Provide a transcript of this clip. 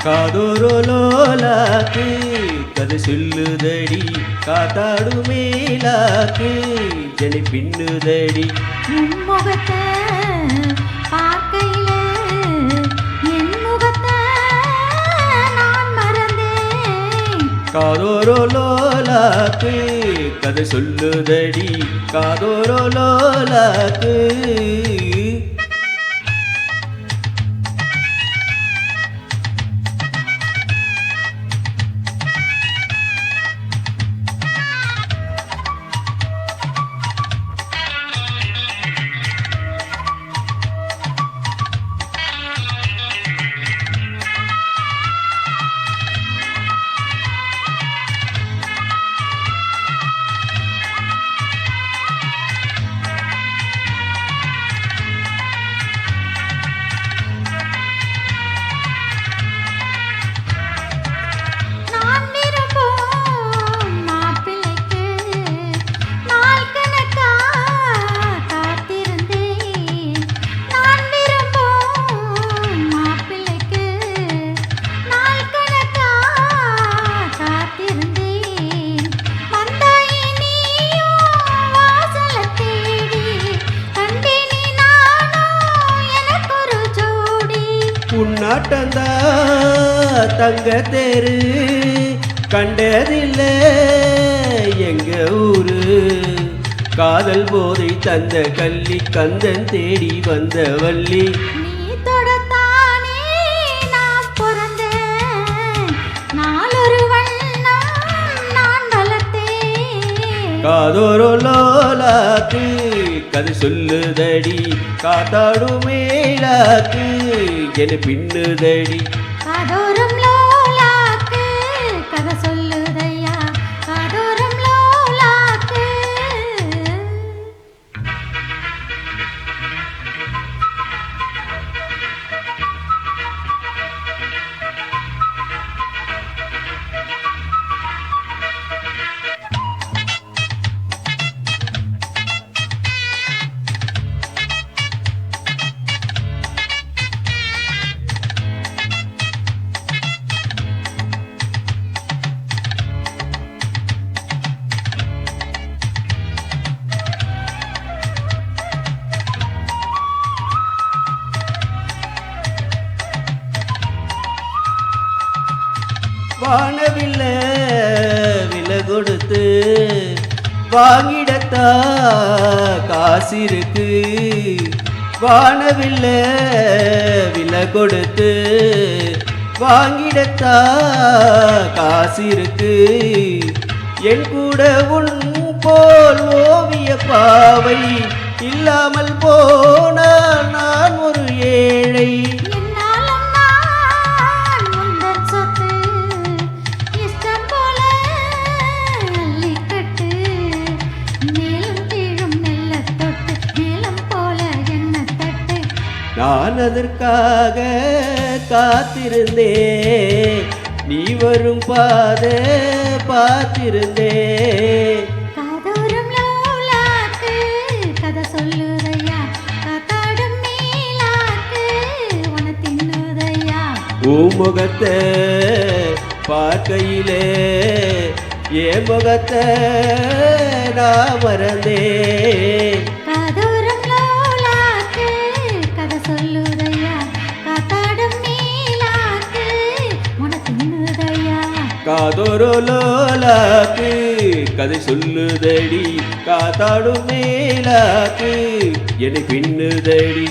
காதோரோ லோலாக்கு கதை சொல்லுதடி காத்தாடு மேலாக்கு ஜனி பின்னுதடி முகத்தை பார்க்கையில என் முகத்தை நான் மறந்தேன். காதோரோ லோலாக்கு கதை சொல்லுதடி காதோரோ லோலாக்கு உன்னாட்டந்தா தங்க தேரு கண்டதில்லை எங்க ஊரு காதல் போதை தந்த கள்ளி கந்தன் தேடி வந்த வள்ளி நீ தொடத்தானே நான் பிறந்தேன் நாளொரு வண்ணம் நான் வளர்த்தேன் காதோரோ லோலாக்கு கதை சொல்லுதடி காத்தாடு மேலாக்கு என பின்னுதடி காதோரம் லோலாக்கு கதை சொல்லுதையா காதோரம் லோலாக்கு வானவில்ல விலை கொடுத்து வாங்கிடத்தா காசிருக்கு வானவில்ல விலை கொடுத்து வாங்கிடத்தா காசிருக்கு என் கூட உன் போல் ஓவிய பாவை இல்லாமல் போனால் நான் ஒரு ஏழை நான் அதற்காக காத்திருந்தேன் நீ வரும் பாதை பார்த்திருந்தேன் காதோரம் லோலாக்கு கதை சொல்லுதையா காத்தாடும் மேலாக்கு உன தின்னுதையா முகத்தை பார்க்கையிலே என் முகத்தை நான் மறந்தேன் காதோரம் லோலாக்கு கதை சொல்லுதையா காத்தாடும் மேலாக்கு உன தின்னுதையா காதோரோ லோலாக்கு கதை சொல்லுதடி காத்தாடு மேலாக்கு என பின்னுதடி